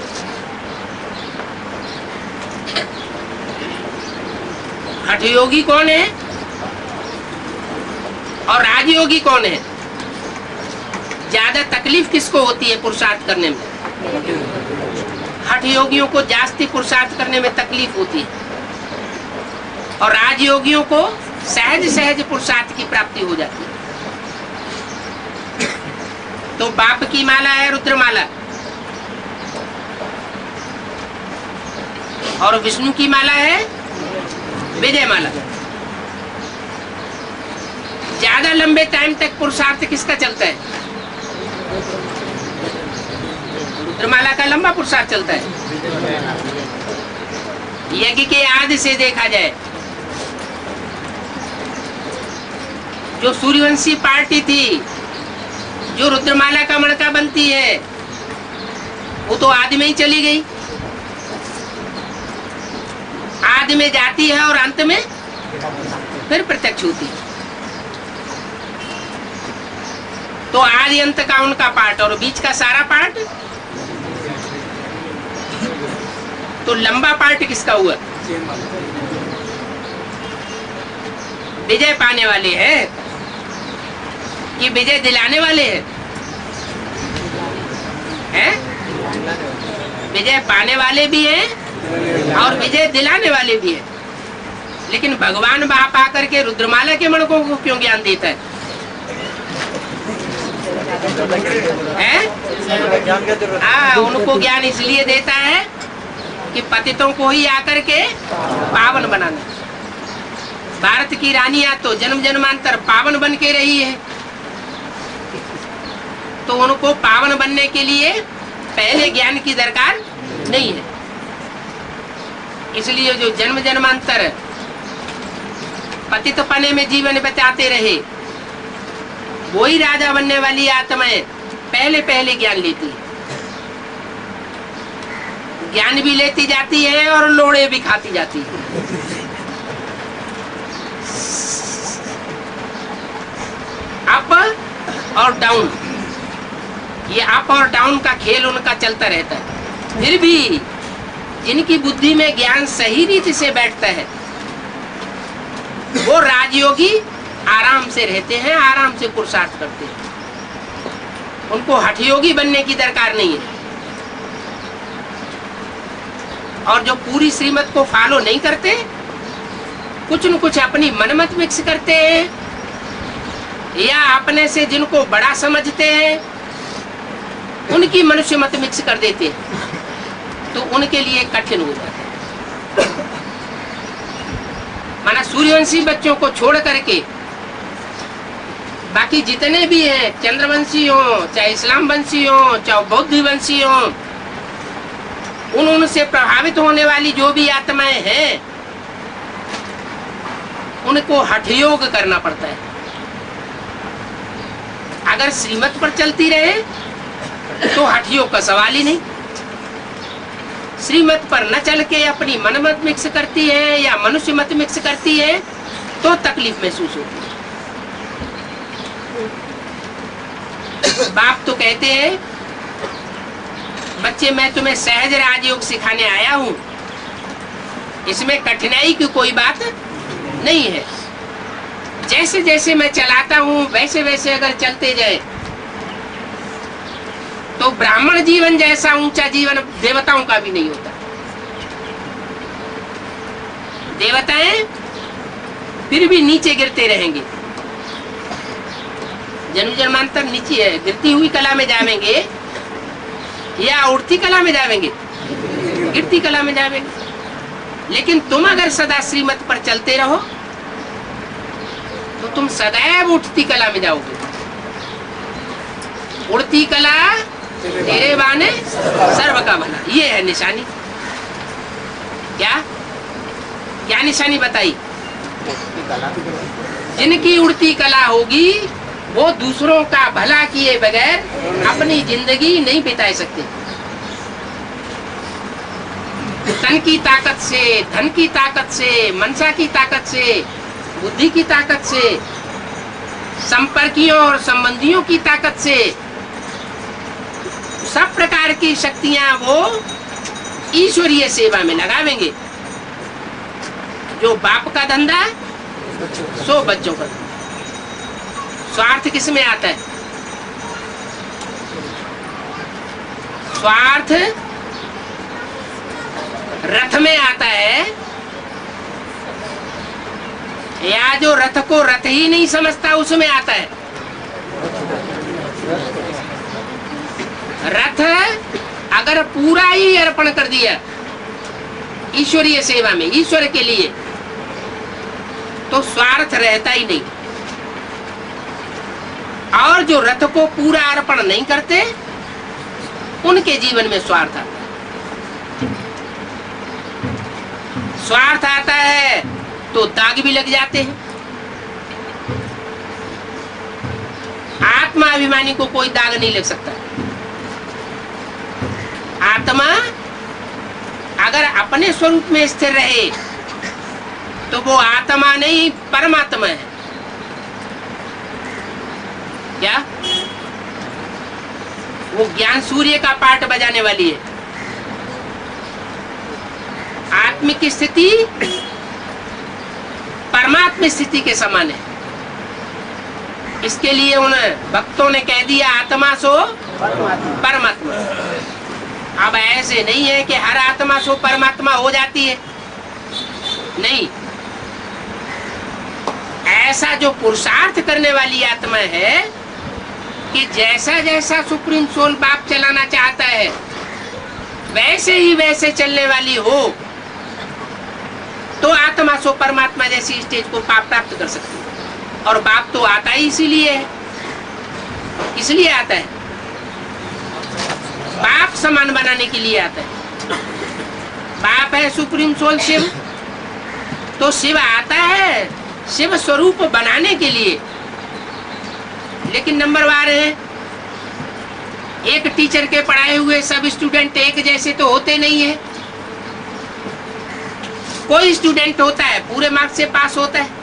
हठ योगी कौन है और राजयोगी कौन है? ज्यादा तकलीफ किसको होती है पुरुषार्थ करने में? हठ योगियों को जास्ती पुरुषार्थ करने में तकलीफ होती है और राजयोगियों को सहज सहज पुरुषार्थ की प्राप्ति हो जाती है। तो बाप की माला है रुद्रमाला और विष्णु की माला है विजयमाला। ज्यादा लंबे टाइम तक पुरुषार्थ किसका चलता है? रुद्रमाला का लंबा पुरुषार्थ चलता है। यज्ञ के आदि से देखा जाए, जो सूर्यवंशी पार्टी थी, जो रुद्रमाला का मणका बनती है, वो तो आदि में ही चली गई, आदि में जाती है और अंत में फिर प्रत्यक्ष होती है। तो आदि अंत का उनका पार्ट और बीच का सारा पार्ट, तो लंबा पार्ट किसका हुआ? विजय पाने वाले हैं कि विजय दिलाने वाले हैं? हैं? विजय पाने वाले भी हैं और विजय दिलाने वाले भी हैं। लेकिन भगवान वहां पा करके रुद्रमाला के मणकों को क्यों ज्ञान देता है? उनको ज्ञान इसलिए देता है कि पतितों को ही आकर के पावन बनाना। भारत की रानियां तो जन्म जन्मांतर पावन बन के रही है, तो उनको पावन बनने के लिए पहले ज्ञान की दरकार नहीं है। इसलिए जो जन्म जन्मांतर पतित पने में जीवन बिताते रहे, वही राजा बनने वाली आत्माएं पहले पहले ज्ञान लेती है, ज्ञान भी लेती जाती है और लोड़े भी खाती जाती है। अप और डाउन, ये अप और डाउन का खेल उनका चलता रहता है। फिर भी जिनकी बुद्धि में ज्ञान सही रीति से बैठता है, वो राजयोगी आराम से रहते हैं, आराम से पुरुषार्थ करते हैं। उनको हठयोगी बनने की दरकार नहीं है। और जो पूरी श्रीमत को फॉलो नहीं करते, कुछ न कुछ अपनी मनमत मिक्स करते हैं, या अपने से जिनको बड़ा समझते हैं उनकी मनुष्य मत मिक्स कर देते हैं, तो उनके लिए कठिन हो जाता है। माना सूर्यवंशी बच्चों को छोड़ करके बाकी जितने भी हैं, चंद्रवंशी हो, चाहे इस्लाम वंशी हो, चाहे बौद्ध वंशी हो, उनसे प्रभावित होने वाली जो भी आत्माएं हैं, उनको हठयोग करना पड़ता है। अगर श्रीमत पर चलती रहे तो हठयोग का सवाल ही नहीं। श्रीमत पर न चल के अपनी मनमत मिक्स करती है या मनुष्य मत मिक्स करती है, तो तकलीफ महसूस होती है। बाप तो कहते हैं, बच्चे मैं तुम्हें सहज राजयोग सिखाने आया हूं, इसमें कठिनाई की कोई बात नहीं है। जैसे जैसे मैं चलाता हूं वैसे वैसे अगर चलते जाए तो ब्राह्मण जीवन जैसा ऊंचा जीवन देवताओं का भी नहीं होता। देवताएं फिर भी नीचे गिरते रहेंगे, जन्म जन्मांतर नीचे है, गिरती हुई कला में जावेंगे या उड़ती कला में जावेंगे? गिरती कला में जावेंगे। लेकिन तुम अगर सदा श्रीमत पर चलते रहो तो तुम सदैव उठती कला में जाओगे। उड़ती कला तेरे बाने सर्व का भला, ये है निशानी। क्या क्या निशानी बताई? जिनकी उड़ती कला होगी वो दूसरों का भला किए बगैर अपनी जिंदगी नहीं बिता सकते। तन की ताकत से, धन की ताकत से, मनसा की ताकत से, बुद्धि की ताकत से, संपर्कियों और संबंधियों की ताकत से, सब प्रकार की शक्तियां वो ईश्वरीय सेवा में लगावेंगे। जो बाप का धंधा सो बच्चों का। स्वार्थ किस में आता है? स्वार्थ रथ में आता है, या जो रथ को रथ ही नहीं समझता उसमें आता है। रथ अगर पूरा ही अर्पण कर दिया ईश्वरीय सेवा में, ईश्वर के लिए, तो स्वार्थ रहता ही नहीं। और जो रथ को पूरा अर्पण नहीं करते उनके जीवन में स्वार्थ आता है। स्वार्थ आता है तो दाग भी लग जाते हैं। आत्मा अभिमानी को कोई दाग नहीं लग सकता। आत्मा अगर अपने स्वरूप में स्थिर रहे तो वो आत्मा नहीं परमात्मा है। क्या वो ज्ञान सूर्य का पाठ बजाने वाली है। आत्मिक स्थिति परमात्मा स्थिति के समान है। इसके लिए उन भक्तों ने कह दिया आत्मा सो परमात्मा। अब ऐसे नहीं है कि हर आत्मा सो परमात्मा हो जाती है, नहीं। ऐसा जो पुरुषार्थ करने वाली आत्मा है कि जैसा जैसा सुप्रीम सोल बाप चलाना चाहता है वैसे ही वैसे चलने वाली हो तो आत्मा सो परमात्मा जैसी स्टेज को प्राप्त कर सकती है। और बाप तो आता ही इसीलिए है। इसलिए आता है, बाप समान बनाने के लिए आता है। बाप है सुप्रीम सोल शिव, तो शिव आता है शिव स्वरूप बनाने के लिए। लेकिन नंबरवार है, एक टीचर के पढ़ाए हुए सब स्टूडेंट एक जैसे तो होते नहीं है। कोई स्टूडेंट होता है पूरे मार्क्स से पास होता है।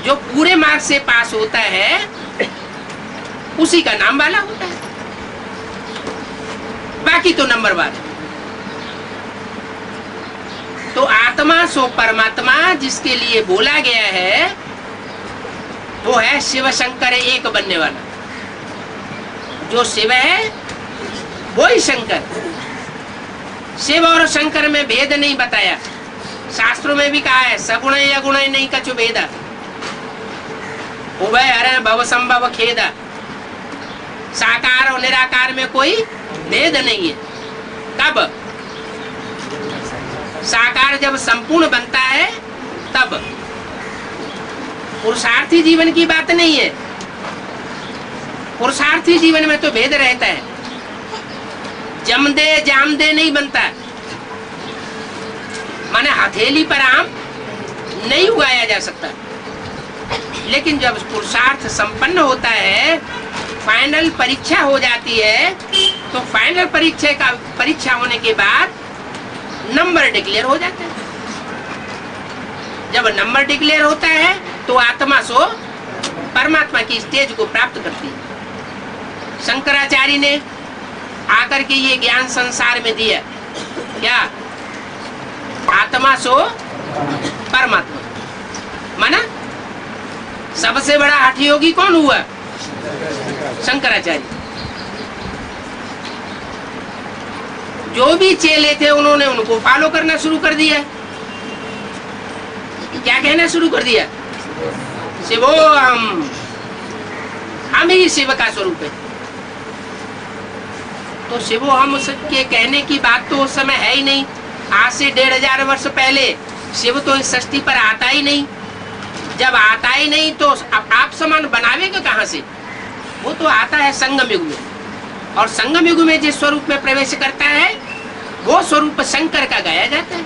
जो पूरे मार्क्स से पास होता है उसी का नाम वाला होता है, बाकी तो नंबरवार। तो आत्मा सो परमात्मा जिसके लिए बोला गया है वो है शिव शंकर एक बनने वाला। जो शिव है वो ही शंकर। शिव और शंकर में भेद नहीं बताया। शास्त्रों में भी कहा है सगुण अगुण नहीं कछु भेदा, उभय हर भव संभव खेदा। साकार और निराकार में कोई भेद नहीं है। कब? साकार जब संपूर्ण बनता है तब। पुरुषार्थी जीवन की बात नहीं है। पुरुषार्थी जीवन में तो भेद रहता है। जमदे जामदे नहीं बनता, माने हथेली पर आम नहीं उगाया जा सकता। लेकिन जब पुरुषार्थ संपन्न होता है, फाइनल परीक्षा हो जाती है, तो फाइनल परीक्षा होने के बाद नंबर डिक्लेयर हो जाता है। जब नंबर डिक्लेयर होता है तो आत्मा सो परमात्मा की स्टेज को प्राप्त करती है। शंकराचार्य ने आकर के ये ज्ञान संसार में दिया। क्या? आत्मा सो परमात्मा। माना सबसे बड़ा हठयोगी कौन हुआ? शंकराचार्य। जो भी चेले थे उन्होंने उनको फॉलो करना शुरू कर दिया। क्या कहना शुरू कर दिया? शिवो हम ही शिव का स्वरूप है। तो शिवो हम के कहने की बात तो उस समय है ही नहीं। आज से 1500 वर्ष पहले शिव तो इस सृष्टि पर आता ही नहीं। जब आता ही नहीं तो आप समान बनावेगा कहां से? वो तो आता है संगम युग में, और संगम युग में जिस स्वरूप में प्रवेश करता है वो स्वरूप शंकर का गाया जाता है।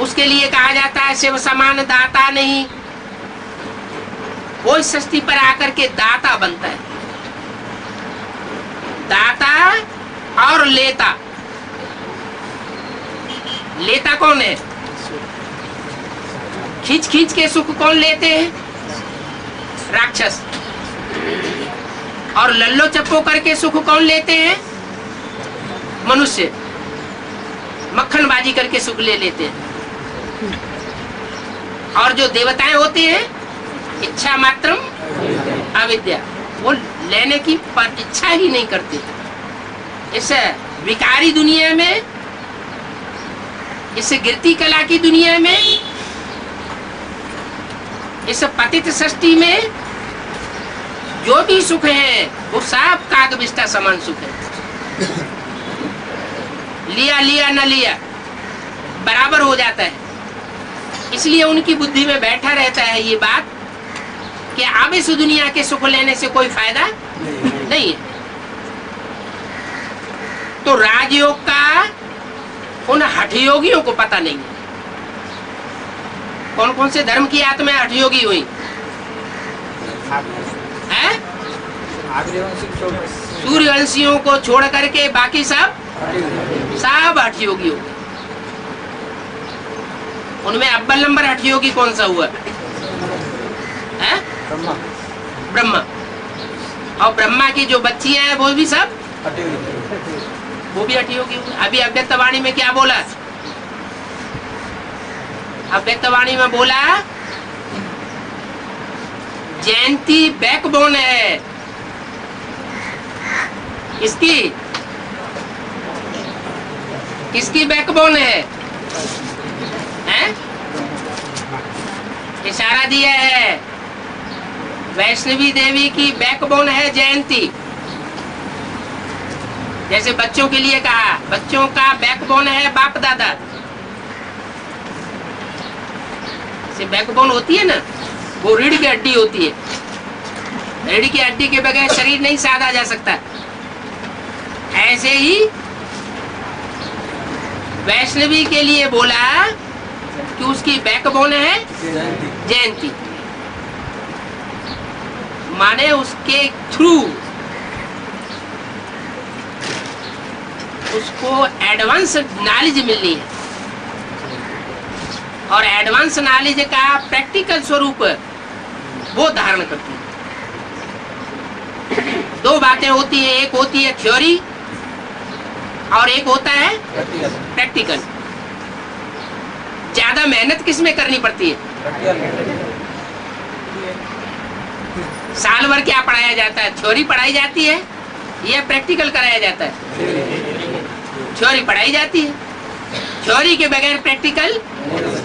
उसके लिए कहा जाता है शिव समान दाता नहीं। वो इस सृष्टि पर आकर के दाता बनता है। दाता और लेता। लेता कौन है? खींच खींच के सुख कौन लेते हैं? राक्षस। और लल्लो चप्पो करके सुख कौन लेते हैं? मनुष्य। मक्खनबाजी करके सुख ले लेते हैं। और जो देवताएं होते हैं इच्छा मात्रम अविद्या, वो लेने की इच्छा ही नहीं करते। इस विकारी दुनिया में, इस गिरती कला की दुनिया में, इस पतित सृष्टि में जो भी सुख है वो सब कागबिस्टा समान सुख है। लिया लिया न लिया बराबर हो जाता है। इसलिए उनकी बुद्धि में बैठा रहता है ये बात कि अब इस दुनिया के सुख लेने से कोई फायदा नहीं है। तो राजयोग का उन हठयोगियों को पता नहीं है। कौन कौन से धर्म की आत्मा हठयोगी हुई है? सूर्यवंशियों को छोड़ करके बाकी सब हठयोगी हो। उनमें अव्वल नंबर हठयोगी कौन सा हुआ है? ब्रह्मा। और ब्रह्मा की जो बच्चियां हैं वो भी सब वो भी हठयोगी हुई। अभी अव्यक्तवाणी में क्या बोला? अव्यक्तवाणी में बोला जयंती बैकबोन है। किसकी किसकी बैकबोन है? हैं? इशारा दिया है वैष्णवी देवी की बैकबोन है जयंती। जैसे बच्चों के लिए कहा बच्चों का बैकबोन है बाप दादा। से बैकबोन होती है ना, वो रीढ़ की हड्डी होती है। रीढ़ की हड्डी के बगैर शरीर नहीं साधा जा सकता। ऐसे ही वैष्णवी के लिए बोला कि उसकी बैकबोन है जयंती, माने उसके थ्रू उसको एडवांस नॉलेज मिलनी है। और एडवांस नॉलेज का प्रैक्टिकल स्वरूप वो धारण करती है। दो बातें होती है, एक होती है थ्योरी और एक होता है प्रैक्टिकल। ज्यादा मेहनत किस में करनी पड़ती है? साल भर क्या पढ़ाया जाता है? थ्योरी पढ़ाई जाती है या प्रैक्टिकल कराया जाता है? थ्योरी पढ़ाई जाती है। थ्योरी के बगैर प्रैक्टिकल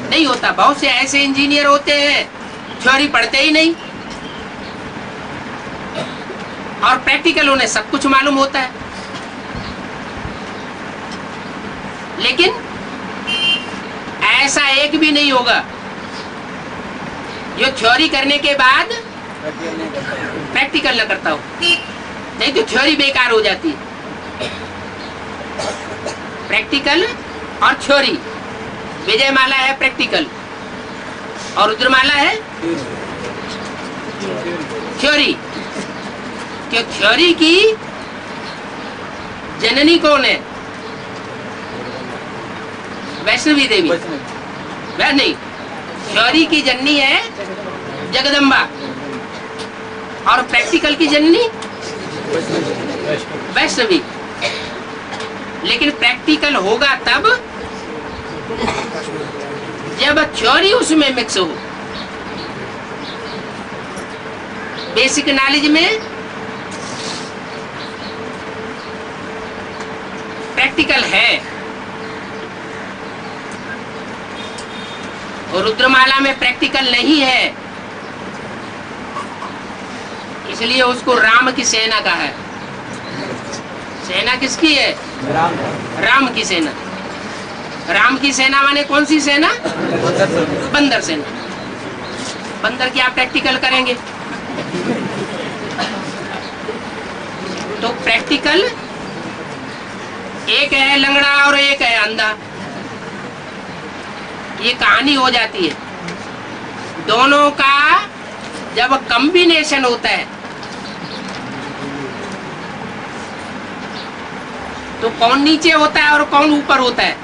नहीं होता। बहुत से ऐसे इंजीनियर होते हैं थ्योरी पढ़ते ही नहीं और प्रैक्टिकल उन्हें सब कुछ मालूम होता है। लेकिन ऐसा एक भी नहीं होगा जो थ्योरी करने के बाद प्रैक्टिकल न करता हो। नहीं तो थ्योरी बेकार हो जाती है। प्रैक्टिकल और थ्योरी, विजयमाला है प्रैक्टिकल और रुद्रमाला है थ्योरी। क्यों? थ्योरी की जननी कौन है? वैष्णवी देवी। वह नहीं, थ्योरी की जननी है जगदम्बा और प्रैक्टिकल की जननी वैष्णवी। लेकिन प्रैक्टिकल होगा तब जब थ्योरी उसमें मिक्स हो। बेसिक नॉलेज में प्रैक्टिकल है और रुद्रमाला में प्रैक्टिकल नहीं है, इसलिए उसको राम की सेना कहा है। सेना किसकी है? राम की सेना। राम की सेना माने कौन सी सेना? बंदर सेना। बंदर क्या प्रैक्टिकल करेंगे? तो प्रैक्टिकल एक है लंगड़ा और एक है अंधा, ये कहानी हो जाती है। दोनों का जब कॉम्बिनेशन होता है तो कौन नीचे होता है और कौन ऊपर होता है?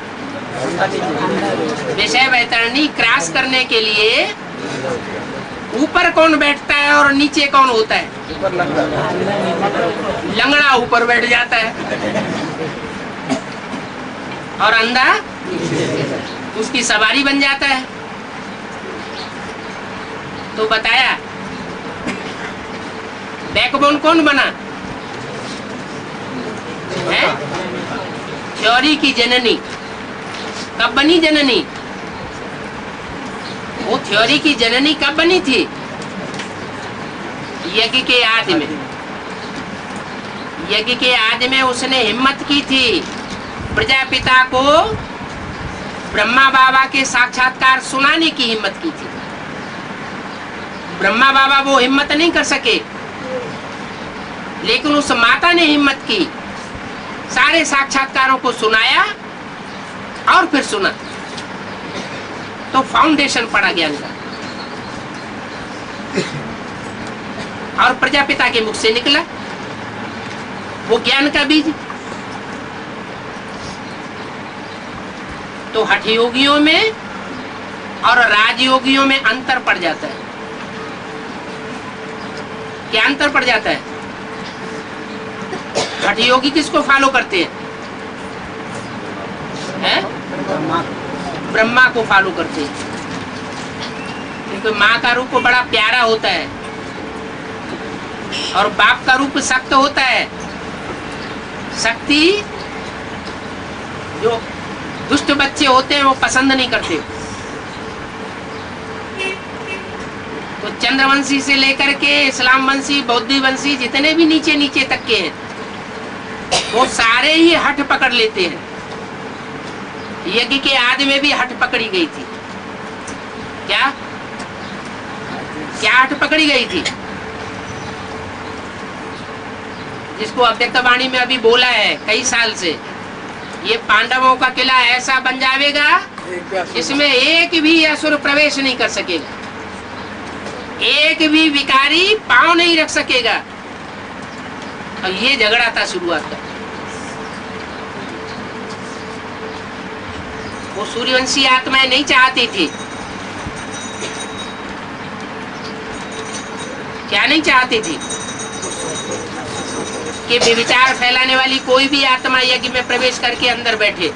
विषय वैतरणी क्रॉस करने के लिए ऊपर कौन बैठता है और नीचे कौन होता है? लंगड़ा ऊपर बैठ जाता है और अंधा उसकी सवारी बन जाता है। तो बताया बैकबोन कौन बना है? थ्योरी की जननी। कब बनी जननी? वो थ्योरी की जननी कब बनी थी? यज्ञ के आदि में। यज्ञ के आदि में उसने हिम्मत की थी प्रजापिता को ब्रह्मा बाबा के साक्षात्कार सुनाने की हिम्मत की थी। ब्रह्मा बाबा वो हिम्मत नहीं कर सके। लेकिन उस माता ने हिम्मत की, सारे साक्षात्कारों को सुनाया और फिर सुना, तो फाउंडेशन पड़ा ज्ञान का। और प्रजापिता के मुख से निकला वो ज्ञान का बीज। तो हठ योगियों में और राजयोगियों में अंतर पड़ जाता है। क्या अंतर पड़ जाता है? हठ योगी किसको फॉलो करते हैं? ब्रह्मा को फॉलो करते हैं, क्योंकि माँ का रूप बड़ा प्यारा होता है और बाप का रूप सख्त होता है। शक्ति जो दुष्ट बच्चे होते हैं वो पसंद नहीं करते। तो चंद्रवंशी से लेकर के इस्लाम वंशी, बौद्धी वंशी, जितने भी नीचे नीचे तक के हैं, वो सारे ही हठ पकड़ लेते हैं। यज्ञ के आदि में भी हठ पकड़ी गई थी। क्या क्या हठ पकड़ी गई थी? जिसको अव्यक्तवाणी में अभी बोला है कई साल से, ये पांडवों का किला ऐसा बन जाएगा इसमें एक भी असुर प्रवेश नहीं कर सकेगा, एक भी विकारी पांव नहीं रख सकेगा। और ये झगड़ा था शुरुआत का। वो सूर्यवंशी आत्माएं नहीं चाहती थी। क्या नहीं चाहती थी? कि विचार फैलाने वाली कोई भी आत्मा यज्ञ में प्रवेश करके अंदर बैठे।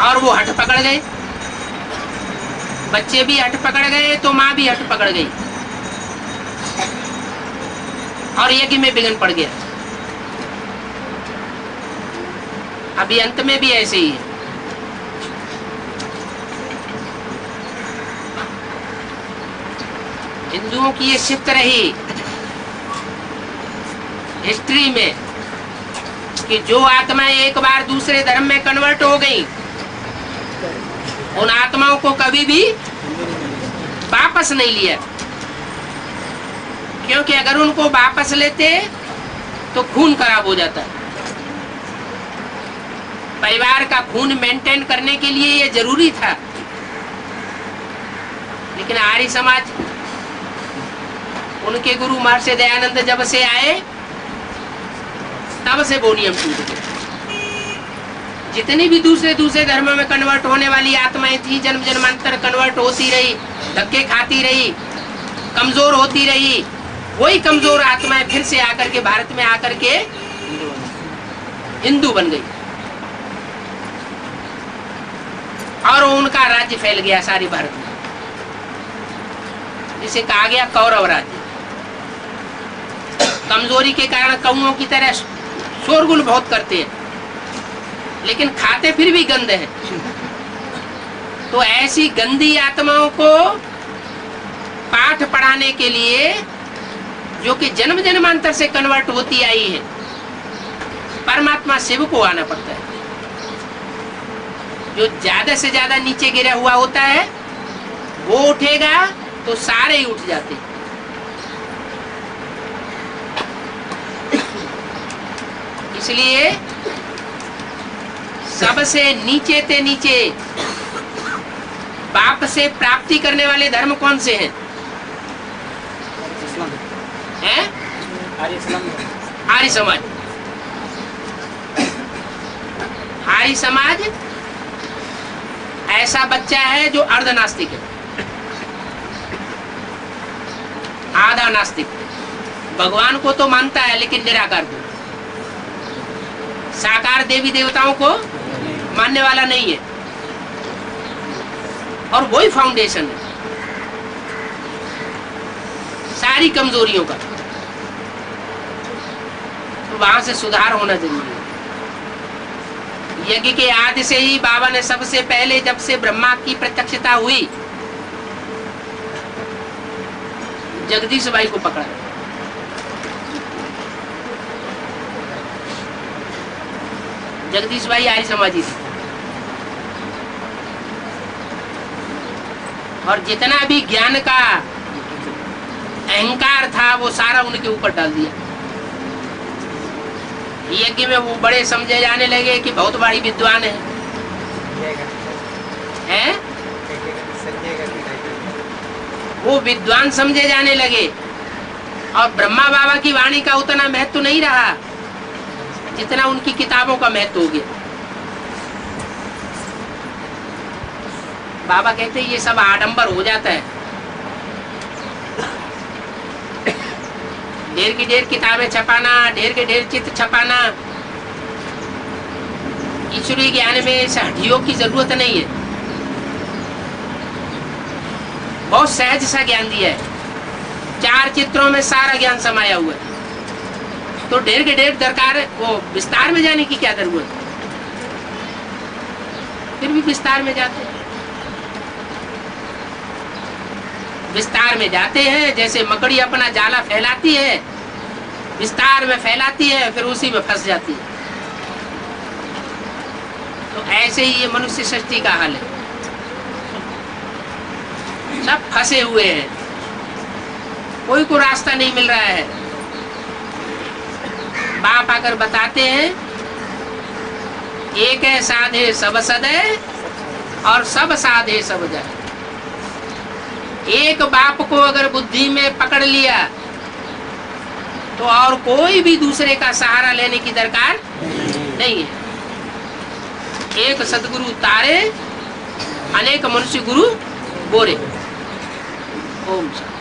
और वो हट पकड़ गए, बच्चे भी हट पकड़ गए तो माँ भी हट पकड़ गई और यज्ञ में विघ्न पड़ गया। अभी अंत में भी ऐसे ही है। हिंदुओं की ये शिफ्ट रही हिस्ट्री में कि जो आत्माएं एक बार दूसरे धर्म में कन्वर्ट हो गई, उन आत्माओं को कभी भी वापस नहीं लिया, क्योंकि अगर उनको वापस लेते तो खून खराब हो जाता है। परिवार का खून मेंटेन करने के लिए ये जरूरी था। लेकिन आर्य समाज, उनके गुरु महर्षि दयानंद जब से आए तब से वो नियम टूट गए। जितनी भी दूसरे धर्मों में कन्वर्ट होने वाली आत्माएं थी, जन्म जन्मांतर कन्वर्ट होती रही, धक्के खाती रही, कमजोर होती रही, वही कमजोर आत्माएं फिर से आकर के भारत में आकर के हिंदू बन गई और उनका राज्य फैल गया सारी भारत में, जिसे कहा गया कौरव राज्य। कमजोरी के कारण कौओं की तरह शोरगुल बहुत करते हैं, लेकिन खाते फिर भी गंद है। तो ऐसी गंदी आत्माओं को पाठ पढ़ाने के लिए, जो कि जन्म जन्मांतर से कन्वर्ट होती आई है, परमात्मा शिव को आना पड़ता है। जो ज्यादा से ज्यादा नीचे गिरा हुआ होता है वो उठेगा तो सारे ही उठ जाते हैं। इसलिए सबसे नीचे ते नीचे बाप से प्राप्ति करने वाले धर्म कौन से हैं? हैं? आर्य समाज। आर्य समाज ऐसा बच्चा है जो अर्धनास्तिक है, आधा नास्तिक। भगवान को तो मानता है लेकिन निराकार को, साकार देवी देवताओं को मानने वाला नहीं है। और वही फाउंडेशन है सारी कमजोरियों का। तो वहां से सुधार होना जरूरी है। यज्ञ के आदि से ही बाबा ने सबसे पहले, जब से ब्रह्मा की प्रत्यक्षता हुई, जगदीश भाई को पकड़ा। जगदीश भाई आर्य समाजी थे और जितना भी ज्ञान का अहंकार था वो सारा उनके ऊपर डाल दिया। यज्ञ में वो बड़े समझे जाने लगे कि बहुत बड़ी विद्वान है, हैं? वो विद्वान समझे जाने लगे और ब्रह्मा बाबा की वाणी का उतना महत्व नहीं रहा जितना उनकी किताबों का महत्व हो गया। बाबा कहते ये सब आडंबर हो जाता है, ढेर की ढेर किताबें छपाना, ढेर के ढेर चित्र छपाना, ईश्वरीय ज्ञान में इस हड्डियों की जरूरत नहीं है। बहुत सहज सा ज्ञान दिया है, 4 चित्रों में सारा ज्ञान समाया हुआ है। तो ढेर के ढेर दरकार है, वो विस्तार में जाने की क्या जरूरत है? फिर भी विस्तार में जाते हैं, विस्तार में जाते हैं। जैसे मकड़ी अपना जाला फैलाती है, विस्तार में फैलाती है, फिर उसी में फंस जाती है। तो ऐसे ही ये मनुष्य सृष्टि का हाल है, सब फंसे हुए हैं, कोई को रास्ता नहीं मिल रहा है। बाप आकर बताते हैं एक है साधे सब सदे और सब साधे सब जाए। एक बाप को अगर बुद्धि में पकड़ लिया तो और कोई भी दूसरे का सहारा लेने की दरकार नहीं है। एक सदगुरु तारे, अनेक मनुष्य गुरु बोरे। ओम शांति।